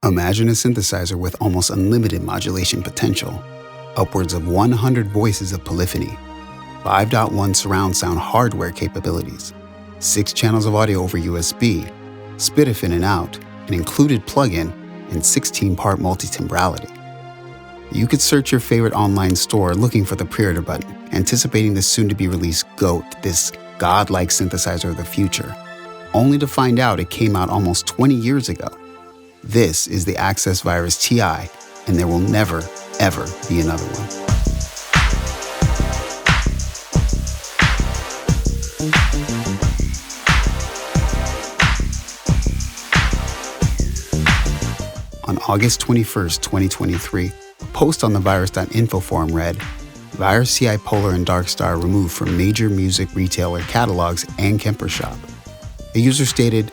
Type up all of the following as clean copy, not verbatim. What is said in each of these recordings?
Imagine a synthesizer with almost unlimited modulation potential, upwards of 100 voices of polyphony, 5.1 surround sound hardware capabilities, 6 channels of audio over USB, SPDIF in and out, an included plugin, and 16-part multi-timbrality. You could search your favorite online store looking for the pre-order button, anticipating the soon-to-be-released GOAT, this godlike synthesizer of the future, only to find out it came out almost 20 years ago. This is the Access Virus TI, and there will never, ever be another one. On August 21st, 2023, a post on the virus.info forum read, Virus TI Polar and Darkstar removed from major music retailer catalogs and Kemper shop. A user stated,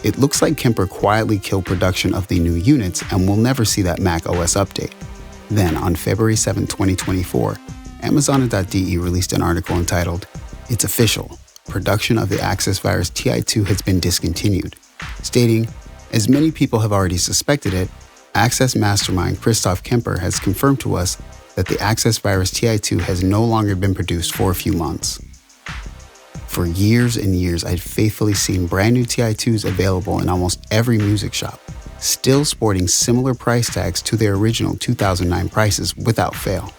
"It looks like Kemper quietly killed production of the new units and we'll never see that Mac OS update." Then, on February 7, 2024, Amazon.de released an article entitled, "It's official, production of the Access Virus TI2 has been discontinued," stating, "As many people have already suspected it, Access mastermind Christoph Kemper has confirmed to us that the Access Virus TI2 has no longer been produced for a few months." For years and years, I'd faithfully seen brand new TI2s available in almost every music shop, still sporting similar price tags to their original 2009 prices without fail.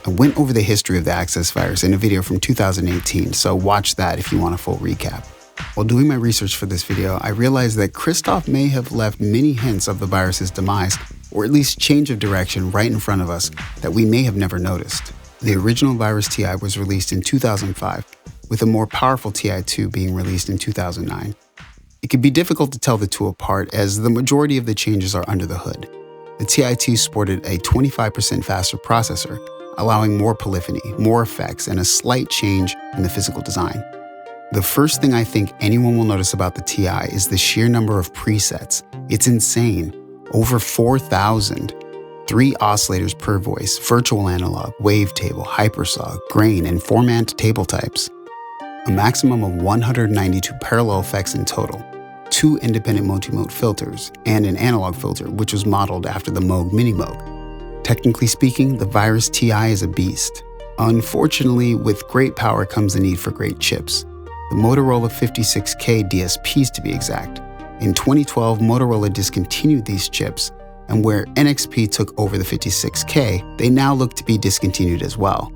I went over the history of the Access Virus in a video from 2018, so watch that if you want a full recap. While doing my research for this video, I realized that Christoph may have left many hints of the virus's demise, or at least change of direction right in front of us that we may have never noticed. The original Virus TI was released in 2005, with a more powerful TI2 being released in 2009. It can be difficult to tell the two apart as the majority of the changes are under the hood. The TI2 sported a 25% faster processor, allowing more polyphony, more effects, and a slight change in the physical design. The first thing I think anyone will notice about the TI is the sheer number of presets. It's insane. Over 4,000. 3 oscillators per voice, virtual analog, wavetable, hypersaw, grain, and 4-man table types. A maximum of 192 parallel effects in total, 2 independent multi-mode filters, and an analog filter, which was modeled after the Moog Mini Moog. Technically speaking, the Virus TI is a beast. Unfortunately, with great power comes the need for great chips. The Motorola 56K DSPs to be exact. In 2012, Motorola discontinued these chips, and where NXP took over the 56K, they now look to be discontinued as well.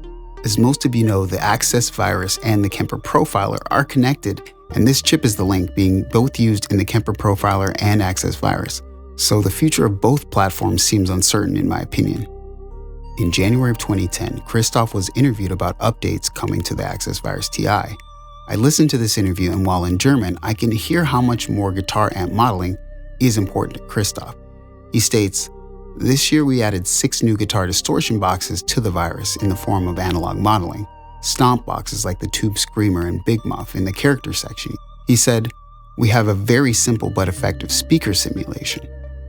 As most of you know, the Access Virus and the Kemper Profiler are connected, and this chip is the link, being both used in the Kemper Profiler and Access Virus. So the future of both platforms seems uncertain in my opinion. In January of 2010, Christoph was interviewed about updates coming to the Access Virus TI. I listened to this interview, and while in German, I can hear how much more guitar amp modeling is important to Christoph. He states, "This year we added 6 new guitar distortion boxes to the Virus in the form of analog modeling, stomp boxes like the Tube Screamer and Big Muff in the character section." He said, "We have a very simple but effective speaker simulation."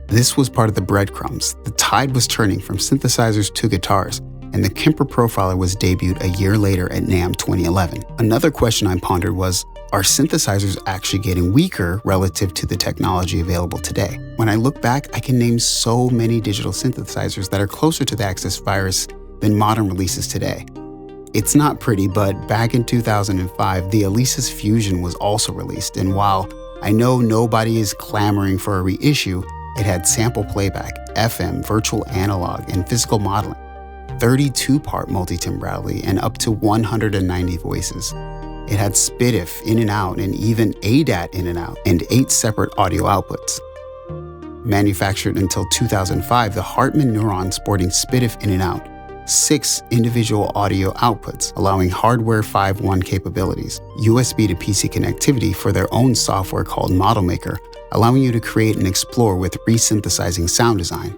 This was part of the breadcrumbs. The tide was turning from synthesizers to guitars, and the Kemper Profiler was debuted a year later at NAMM 2011. Another question I pondered was, are synthesizers actually getting weaker relative to the technology available today? When I look back, I can name so many digital synthesizers that are closer to the Access Virus than modern releases today. It's not pretty, but back in 2005, the Alesis Fusion was also released, and while I know nobody is clamoring for a reissue, it had sample playback, FM, virtual analog, and physical modeling, 32-part multi-timbrality, and up to 190 voices. It had SPDIF in and out, and even ADAT in and out, and 8 separate audio outputs. Manufactured until 2005, the Hartman Neuron sporting SPDIF in and out, 6 individual audio outputs, allowing hardware 5.1 capabilities, USB to PC connectivity for their own software called Model Maker, allowing you to create and explore with resynthesizing sound design.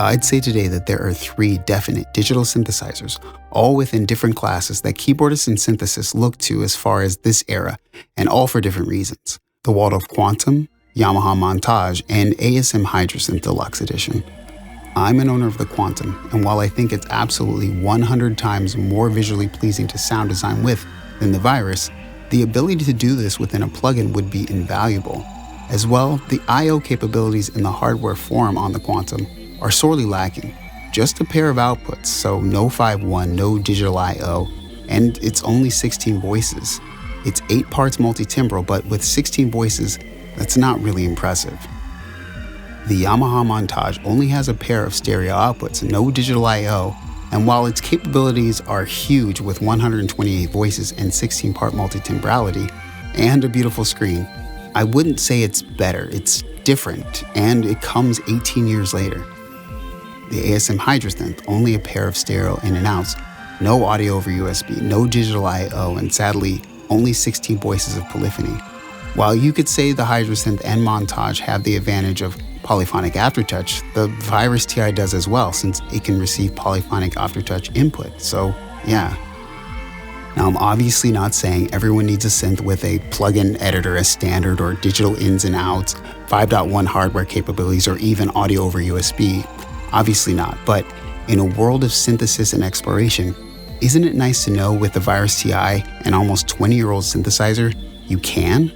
I'd say today that there are 3 definite digital synthesizers, all within different classes that keyboardists and synthesists look to as far as this era, and all for different reasons. The Waldorf Quantum, Yamaha Montage, and ASM Hydrosynth Deluxe Edition. I'm an owner of the Quantum, and while I think it's absolutely 100 times more visually pleasing to sound design with than the Virus, the ability to do this within a plugin would be invaluable. As well, the I/O capabilities in the hardware form on the Quantum are sorely lacking. Just a pair of outputs, so no 5.1, no digital I/O, and it's only 16 voices. It's 8 parts multi-timbral, but with 16 voices, that's not really impressive. The Yamaha Montage only has a pair of stereo outputs, no digital I/O, and while its capabilities are huge with 128 voices and 16-part multi-timbrality, and a beautiful screen, I wouldn't say it's better. It's different, and it comes 18 years later. The ASM Hydrosynth, only a pair of stereo in and outs, no audio over USB, no digital I/O, and sadly, only 16 voices of polyphony. While you could say the Hydrosynth and Montage have the advantage of polyphonic aftertouch, the Virus TI does as well, since it can receive polyphonic aftertouch input, so yeah. Now, I'm obviously not saying everyone needs a synth with a plug-in editor as standard or digital ins and outs, 5.1 hardware capabilities, or even audio over USB. Obviously not, but in a world of synthesis and exploration, isn't it nice to know with the Virus TI, an almost 20-year-old synthesizer, you can?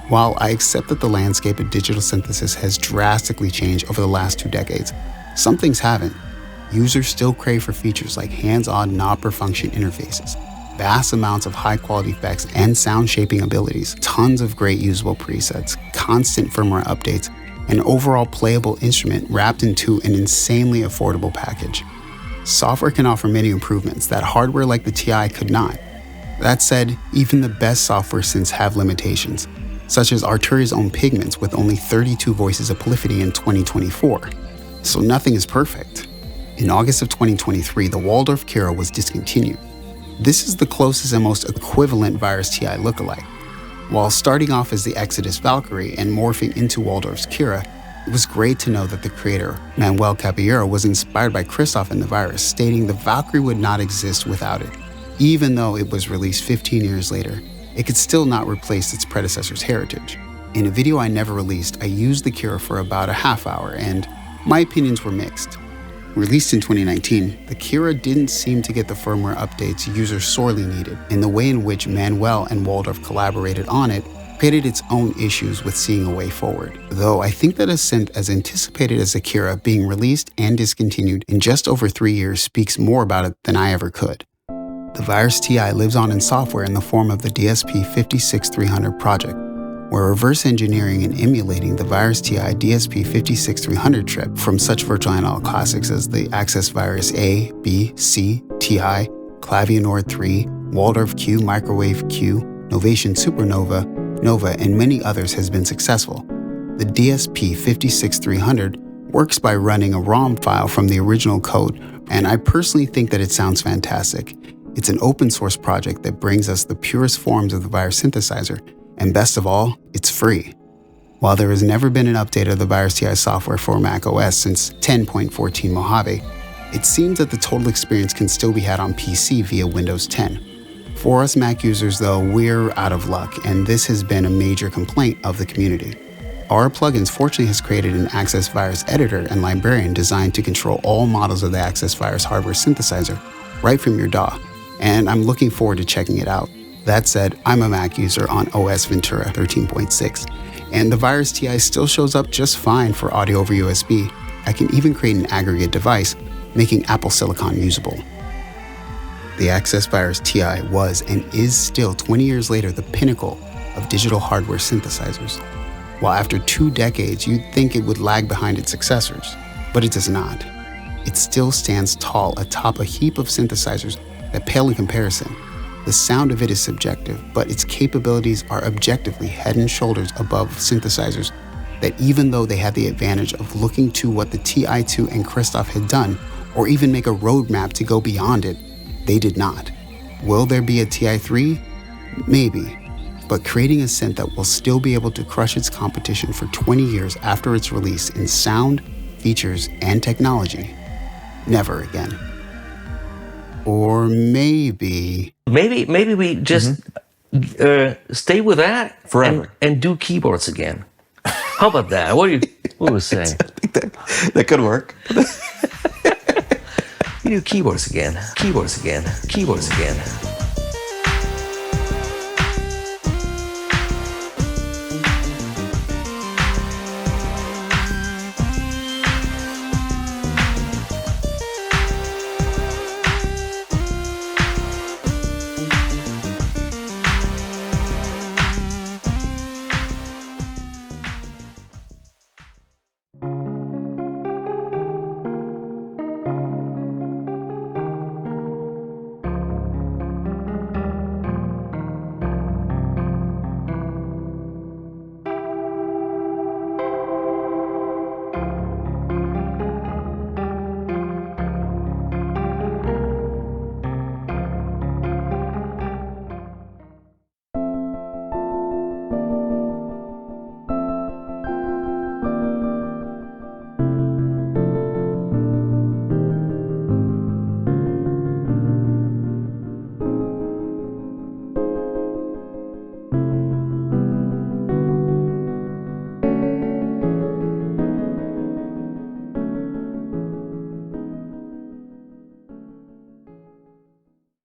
While I accept that the landscape of digital synthesis has drastically changed over the last 2 decades, some things haven't. Users still crave for features like hands-on knob per function interfaces, vast amounts of high-quality effects and sound shaping abilities, tons of great usable presets, constant firmware updates, and overall playable instrument wrapped into an insanely affordable package. Software can offer many improvements that hardware like the TI could not. That said, even the best software synths have limitations, such as Arturia's own Pigments with only 32 voices of polyphony in 2024. So nothing is perfect. In August of 2023, the Waldorf Kyra was discontinued. This is the closest and most equivalent Virus TI lookalike. While starting off as the Exodus Valkyrie and morphing into Waldorf's Kyra, it was great to know that the creator, Manuel Caballero, was inspired by Christoph and the Virus, stating the Valkyrie would not exist without it. Even though it was released 15 years later, it could still not replace its predecessor's heritage. In a video I never released, I used the Kyra for about a half hour, and my opinions were mixed. Released in 2019, the Kyra didn't seem to get the firmware updates users sorely needed, and the way in which Manuel and Waldorf collaborated on it created its own issues with seeing a way forward. Though I think that a synth as anticipated as the Kyra being released and discontinued in just over 3 years speaks more about it than I ever could. The Virus TI lives on in software in the form of the DSP-56300 project, where reverse engineering and emulating the Virus TI DSP-56300 chip from such virtual analog classics as the Access Virus A, B, C, TI, Clavionord 3, Waldorf Q, Microwave Q, Novation Supernova, Nova, and many others has been successful. The DSP-56300 works by running a ROM file from the original code, and I personally think that it sounds fantastic. It's an open source project that brings us the purest forms of the Virus synthesizer, and best of all, it's free. While there has never been an update of the Virus TI software for Mac OS since 10.14 Mojave, it seems that the total experience can still be had on PC via Windows 10. For us Mac users though, we're out of luck, and this has been a major complaint of the community. Our Plugins fortunately has created an Access Virus editor and librarian designed to control all models of the Access Virus hardware synthesizer right from your DAW, and I'm looking forward to checking it out. That said, I'm a Mac user on OS Ventura 13.6, and the Virus TI still shows up just fine for audio over USB. I can even create an aggregate device, making Apple Silicon usable. The Access Virus TI was and is still 20 years later the pinnacle of digital hardware synthesizers. While after 2 decades you'd think it would lag behind its successors, but it does not. It still stands tall atop a heap of synthesizers that pale in comparison. The sound of it is subjective, but its capabilities are objectively head and shoulders above synthesizers that, even though they had the advantage of looking to what the TI-2 and Christoph had done, or even make a roadmap to go beyond it, they did not. Will there be a TI-3? Maybe, but creating a synth that will still be able to crush its competition for 20 years after its release in sound, features, and technology? Never again. Or maybe we just stay with that forever and do keyboards again. How about that? What do you say? I think that could work. You do keyboards again.